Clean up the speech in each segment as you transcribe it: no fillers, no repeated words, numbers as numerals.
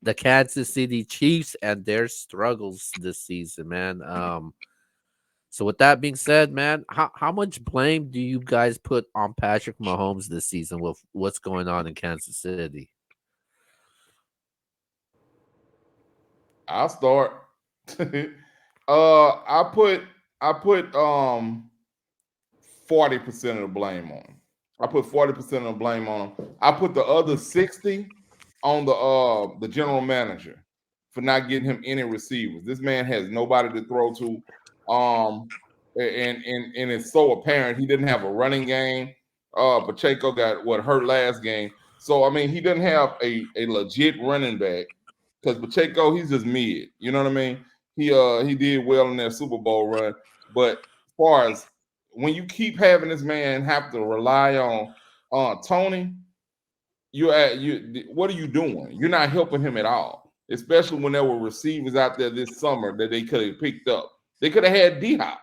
the Kansas City Chiefs and their struggles this season, man. So with that being said, man, how much blame do you guys put on Patrick Mahomes this season with what's going on in Kansas City? I'll start. I put 40% of the blame on him. I put 40% of the blame on him. I put the other 60 on the general manager for not getting him any receivers. This man has nobody to throw to. And it's so apparent he didn't have a running game. Pacheco got what hurt last game. So I mean he doesn't have a legit running back because Pacheco, he's just mid. You know what I mean? He did well in that Super Bowl run. But as far as when you keep having this man have to rely on Tony, you what are you doing? You're not helping him at all. Especially when there were receivers out there this summer that they could have picked up. They could have had D Hop.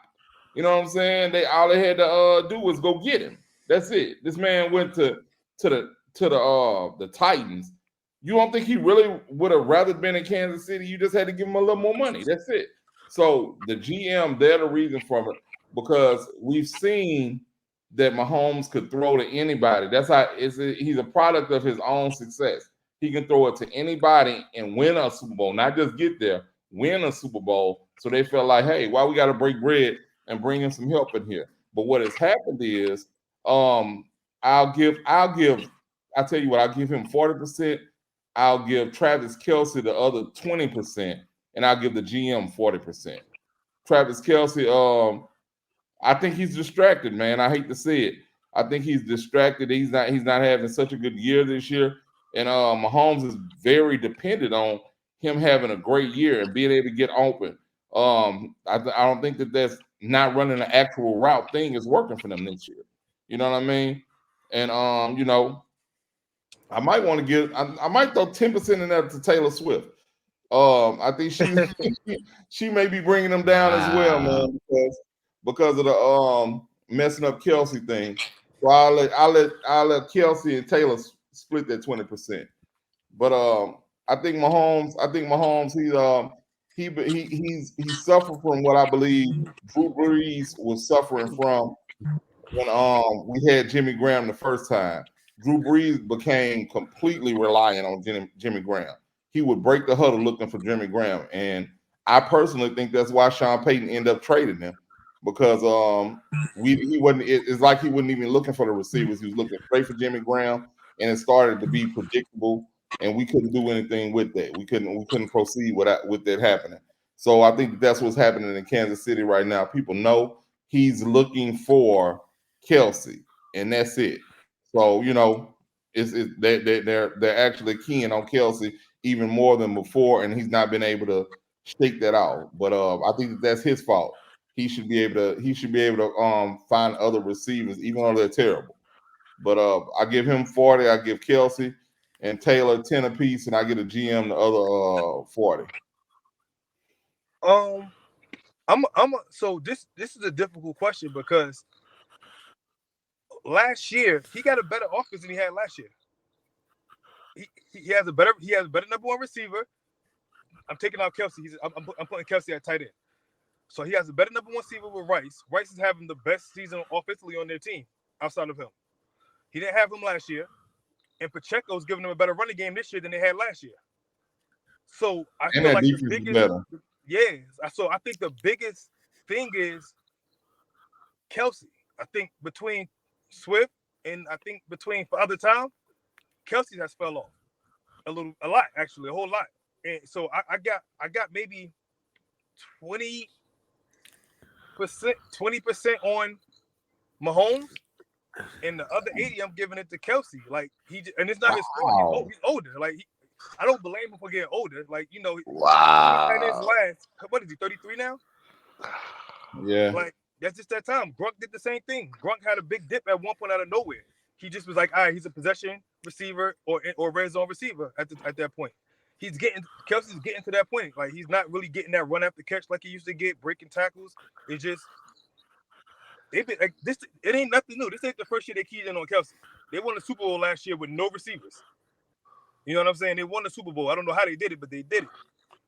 You know what I'm saying? They all they had to do was go get him. That's it. This man went to the Titans. You don't think he really would have rather been in Kansas City? You just had to give him a little more money. That's it. So the GM, they're the reason for it because we've seen that Mahomes could throw to anybody. That's how he's a product of his own success. He can throw it to anybody and win a Super Bowl, not just get there, win a Super Bowl. So they felt like, hey, why we got to break bread and bring in some help in here? But what has happened is, um, I tell you what, I'll give him 40%. I'll give Travis Kelsey the other 20%, and I'll give the GM 40%. Travis Kelsey, I think he's distracted, man. I hate to say it. I think he's distracted. He's not having such a good year this year. And Mahomes is very dependent on him having a great year and being able to get open. I don't think that's not running an actual route thing is working for them this year. You know what I mean? And I might want to I might throw 10% in there to Taylor Swift. I think she may be bringing them down as well, Wow. man, because of the messing up Kelsey thing. So I'll let Kelsey and Taylor split that 20%. But I think Mahomes he suffered from what I believe Drew Brees was suffering from when we had Jimmy Graham the first time. Drew Brees became completely reliant on Jimmy Graham. He would break the huddle looking for Jimmy Graham, and I personally think that's why Sean Payton ended up trading him because he wasn't. It's like he wasn't even looking for the receivers. He was looking straight for Jimmy Graham, and it started to be predictable, and we couldn't do anything with that. We couldn't proceed with that happening. So I think that's what's happening in Kansas City right now. People know he's looking for Kelsey, and that's it. So they're actually keying on Kelsey even more than before, and he's not been able to shake that out. But I think that's his fault. He should be able to find other receivers, even though they're terrible. But I give him 40. I give Kelsey and Taylor 10 apiece, and I get a GM the other 40. Um, so this is a difficult question because last year he got a better offense than he had last year. He has a better number one receiver. I'm taking out Kelsey. I'm putting Kelsey at tight end. So he has a better number one receiver with Rice. Rice is having the best season offensively on their team outside of him. He didn't have him last year, and Pacheco's giving them a better running game this year than they had last year. So I And feel that like the defense is biggest, better. yeah. So I think the biggest thing is Kelsey. I think between Swift and I think between for other time, Kelsey has fell off a lot actually, a whole lot. And so I got maybe 20% on Mahomes, and the other 80 I'm giving it to Kelsey. Like and it's not his fault. Wow. He's older. Like I don't blame him for getting older. Like in his Wow. last, what is he, 33 now? Yeah. Like that's just that time. Grunk did the same thing. Grunk had a big dip at one point out of nowhere. He just was like, all right, he's a possession receiver or red zone receiver at that point. Kelsey's getting to that point. Like he's not really getting that run after catch like he used to get, breaking tackles. It's just they've been like this. It ain't nothing new. This ain't the first year they keyed in on Kelsey. They won the Super Bowl last year with no receivers. You know what I'm saying? They won the Super Bowl. I don't know how they did it, but they did it.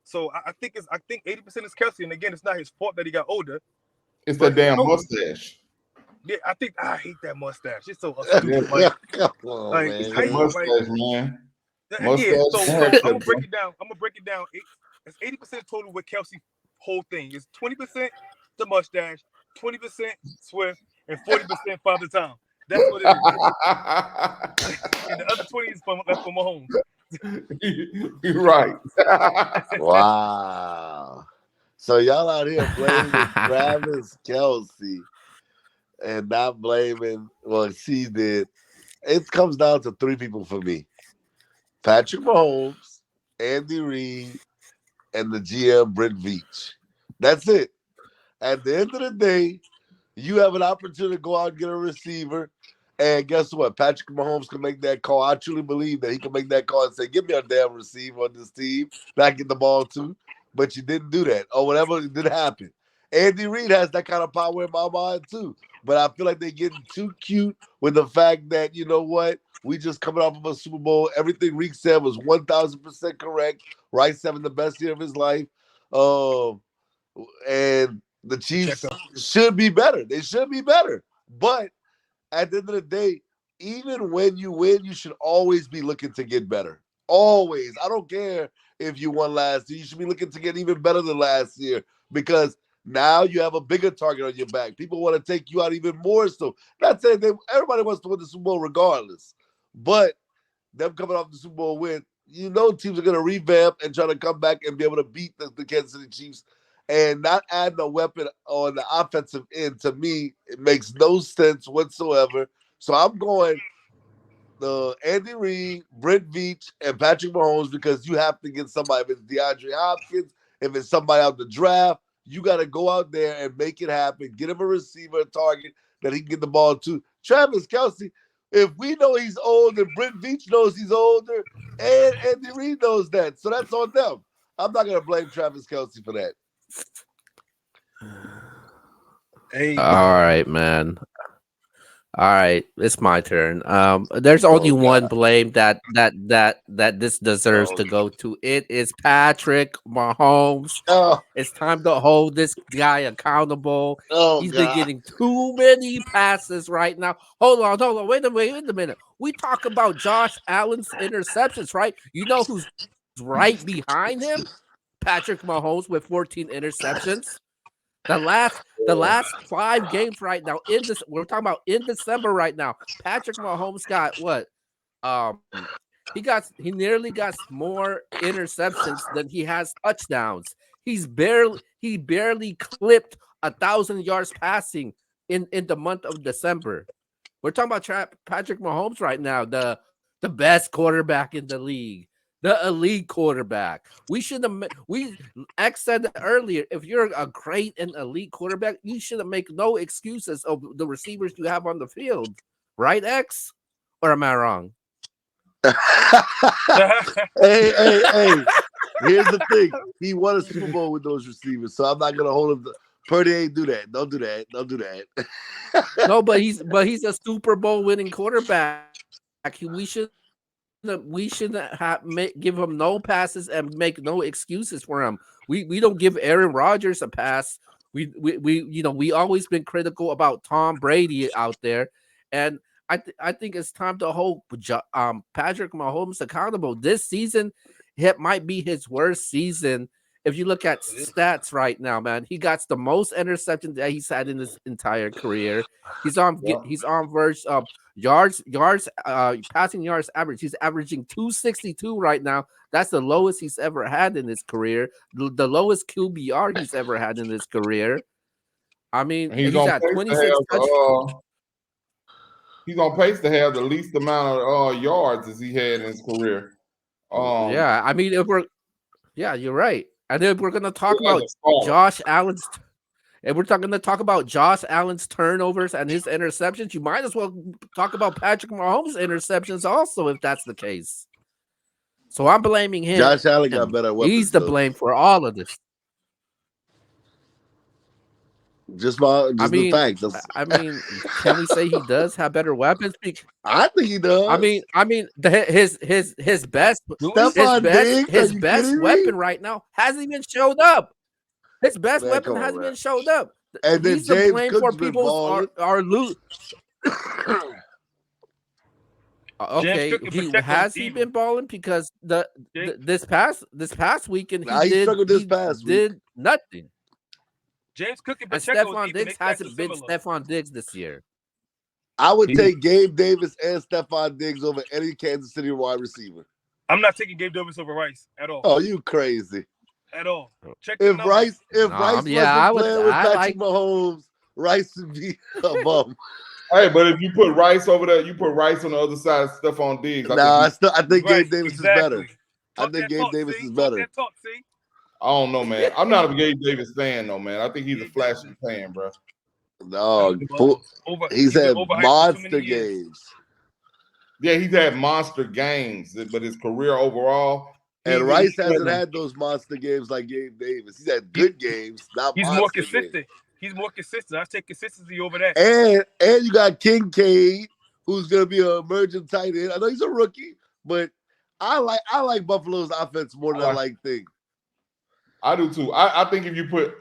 So I think 80% is Kelsey, and again, it's not his fault that he got older. It's that But damn mustache. yeah, I hate that mustache. It's so Yeah, stupid. Like, Come on, like man. how the you like? mustache, man. Yeah. Mustache So and I'm haircut, gonna bro. break it down. I'm gonna break it down. It's 80% total with Kelsey whole thing. It's 20% the mustache, 20% Swift, and 40% Father Time. That's what it is. And the other 20 is that's for Mahomes. You're right. Wow. So y'all out here blaming Travis Kelsey and not blaming what she did. It comes down to three people for me: Patrick Mahomes, Andy Reid, and the GM Brent Veach. That's it. At the end of the day, you have an opportunity to go out and get a receiver. And guess what? Patrick Mahomes can make that call. I truly believe that he can make that call and say, give me a damn receiver on this team that I get the ball to. But you didn't do that. Or whatever did happen. Andy Reid has that kind of power in my mind too. But I feel like they're getting too cute with the fact that, you know what? We just coming off of a Super Bowl. Everything Reek said was 1,000% correct. Rice having the best year of his life. And the Chiefs should be better. They should be better. But at the end of the day, even when you win, you should always be looking to get better. Always. I don't care if you won last year. You should be looking to get even better than last year because now you have a bigger target on your back. People want to take you out even more. So, not saying everybody wants to win the Super Bowl regardless, but them coming off the Super Bowl win, you know teams are going to revamp and try to come back and be able to beat the Kansas City Chiefs. And not adding a weapon on the offensive end, to me, it makes no sense whatsoever. So I'm going Andy Reid, Brent Veach, and Patrick Mahomes because you have to get somebody. If it's DeAndre Hopkins, if it's somebody out the draft, you got to go out there and make it happen. Get him a receiver, a target that he can get the ball to. Travis Kelsey, if we know he's old and Brent Veach knows he's older, and Andy Reid knows that, so that's on them. I'm not going to blame Travis Kelsey for that. Hey. All right, man. All right, it's my turn. There's only one blame that this deserves to go to. It is Patrick Mahomes. It's time to hold this guy accountable. He's been getting too many passes right now. Hold on. Wait a minute. We talk about Josh Allen's interceptions, right? You know who's right behind him? Patrick Mahomes with 14 interceptions. The last 5 games right now we're talking about in December right now. Patrick Mahomes got what? He nearly got more interceptions than he has touchdowns. He barely clipped 1,000 yards passing in the month of December. We're talking about Patrick Mahomes right now, the best quarterback in the league. The elite quarterback. X said earlier, if you're a great and elite quarterback, you shouldn't make no excuses of the receivers you have on the field. Right, X? Or am I wrong? Hey. Here's the thing. He won a Super Bowl with those receivers, so I'm not gonna hold him. Purdy ain't do that. Don't do that. No, but he's a Super Bowl winning quarterback. We shouldn't give him no passes and make no excuses for him. We don't give Aaron Rodgers a pass. We always been critical about Tom Brady out there, and I think it's time to hold Patrick Mahomes accountable. This season, it might be his worst season. If you look at stats right now, man, he got the most interceptions that he's had in his entire career. He's on verge of passing yards average. He's averaging 262 right now. That's the lowest he's ever had in his career. The lowest QBR he's ever had in his career. I mean, he's at 26 touchdowns. He's on pace to have the least amount of yards as he had in his career. Yeah, I mean, you're right. And then we're gonna talk about Josh Allen's. And we're going to talk about Josh Allen's turnovers and his interceptions. You might as well talk about Patrick Mahomes' interceptions also, if that's the case. So I'm blaming him. Josh Allen got better weapons. He's the blame for all of this. Just I the mean, fact. I mean, can we say he does have better weapons? I think he does. His best Do we? Stephon Diggs, are his you best kidding me? weapon right now hasn't even showed up. His best Man, weapon come on, hasn't man. even showed up. And then He's to James blame for Cook's been people's balling. are lose. James Okay, Cook and he Pacheco is has he even. been balling because this past weekend Now he struggled this he past week. did nothing. James Cook and And Pacheco is Stephon even. They Diggs stats are hasn't been similar. Stephon Diggs this year. I would take Gabe Davis and Stephon Diggs over any Kansas City wide receiver. I'm not taking Gabe Davis over Rice at all. Oh, you crazy. At all. Check the If numbers. Rice I wasn't would. playing with I Patrick like. Mahomes, Rice would be above. Hey, but if you put Rice over there, you put Rice on the other side of Stephon Diggs. I think Right, Gabe Davis is better. exactly. I think Gabe Davis is better. Talk that talk, see? I don't know, man. I'm not a Gabe Davis fan, though, man. I think he's a flash in the pan, bro. No, he's been had overhyped for too monster many years. games. Yeah, he's had monster games, but his career overall, And Rice hasn't had those monster games like Gabe Davis. He's had good games, not He's monster more consistent. games. He's more consistent. I take consistency over that. And you got Kincaid, who's gonna be an emerging tight end. I know he's a rookie, but I like Buffalo's offense more than I like things. I do too. I think if you put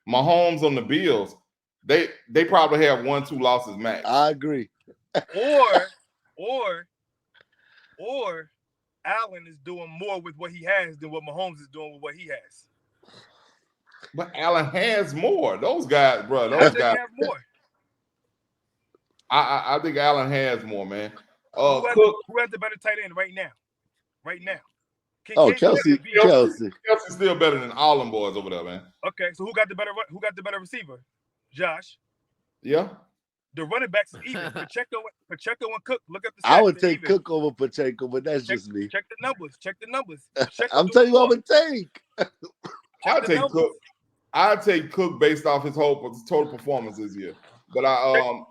Mahomes on the Bills, they probably have 1-2 losses max. I agree. or Allen is doing more with what he has than what Mahomes is doing with what he has. But Allen has more. Those guys, bro. Those guys have more. I think Allen has more, man. Who has the better tight end right now? Right now. Kelsey's still better than all them boys over there, man. Okay, so who got the better receiver? Josh. Yeah. The running backs is even. Pacheco and Cook. Look at the stats. I would take Cook over Pacheco, but that's just me. Check the numbers. I'm telling you what I would take. I'd take Cook. I'd take Cook based off his total performance this year. But I'm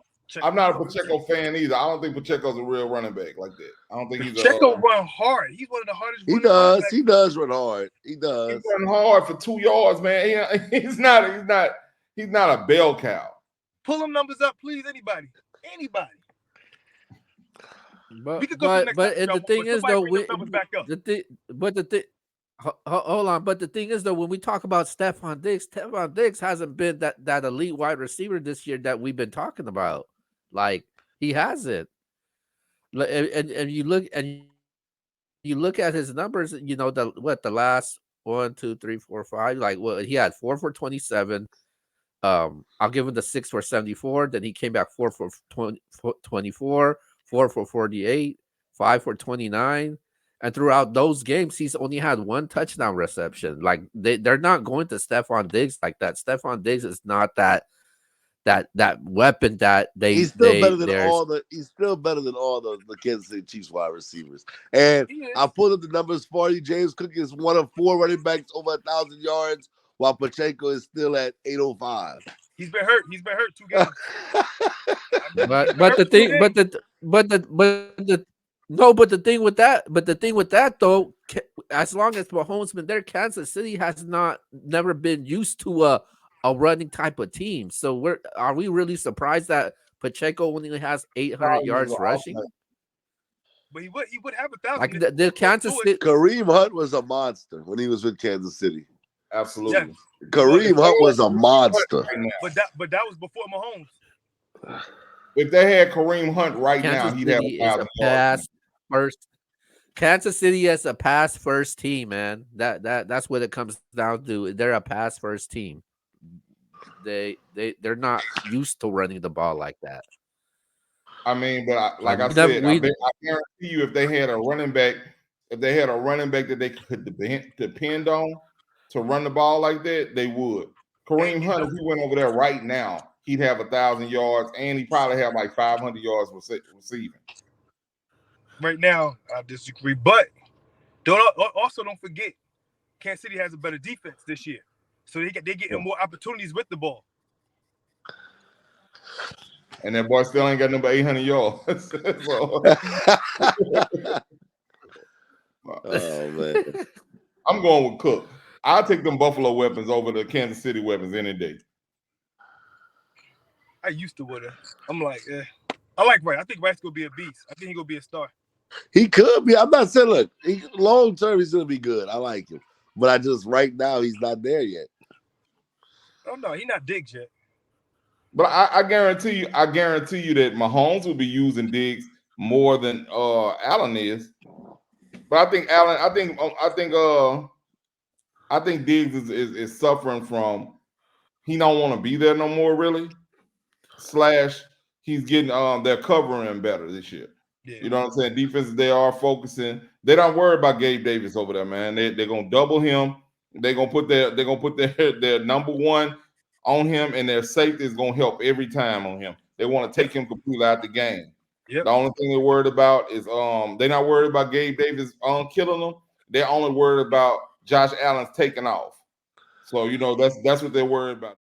not a Pacheco fan either. I don't think Pacheco's a real running back like that. I don't think he's Pacheco run hard. He's one of the hardest. He does. He does run hard. He does. He's running hard for 2 yards, man. He's not a bell cow. Pull them numbers up, please. Anybody. But the thing is though, hold on. But the thing is though, when we talk about Stephon Diggs hasn't been that elite wide receiver this year that we've been talking about. Like he hasn't. And you look at his numbers. You know the last 1, 2, 3, 4, 5. Like he had 4 for 27. I'll give him the 6 for 74. Then he came back 4 for 24, 4 for 48, 5 for 29. And throughout those games, he's only had 1 touchdown reception. Like they're not going to Stephon Diggs like that. Stephon Diggs is not that weapon that they. He's still better than all the Kansas City Chiefs wide receivers. And I pulled up the numbers for you. James Cook is one of 4 running backs over 1,000 yards, while Pacheco is still at 805. He's been hurt 2 games. but the thing with that though, as long as Mahomes been there, Kansas City has never been used to a running type of team. So are we really surprised that Pacheco only has 800 yards rushing? But he would have 1,000. Like the Kansas City. Kareem Hunt was a monster when he was with Kansas City. Absolutely. Yeah. Kareem Hunt was a monster. But that was before Mahomes. If they had Kareem Hunt right now, he'd have 1,000 yards. Kansas City is a pass first team, man. That's what it comes down to. They're a pass first team. They're not used to running the ball like that. I mean, but I guarantee you, if they had a running back that they could depend on to run the ball like that, they would. Kareem Hunt, if he went over there right now, he'd have 1,000 yards, and he probably have like 500 yards receiving. Right now, I disagree, but don't forget, Kansas City has a better defense this year, so they getting more opportunities with the ball. And that boy still ain't got number 800 yards. Oh man, I'm going with Cook. I'll take them Buffalo weapons over the Kansas City weapons any day. I used to with her. I'm like, I like Rice. I think Rice gonna be a beast. I think he gonna be a star. He could be. I'm not saying, look, long term he's gonna be good. I like him, but I just right now he's not there yet. Oh no, he not Diggs yet. But I guarantee you that Mahomes will be using Diggs more than Allen is. But I think Diggs is suffering from he don't want to be there no more, really. / he's getting they're covering better this year. Yeah. You know what I'm saying? Defenses, they are focusing. They don't worry about Gabe Davis over there, man. They're gonna double him. They're gonna put their number one on him, and their safety is gonna help every time on him. They want to take him completely out the game. Yep. The only thing they're worried about is they're not worried about Gabe Davis killing them. They're only worried about Josh Allen's taking off. So you know that's what they're worried about.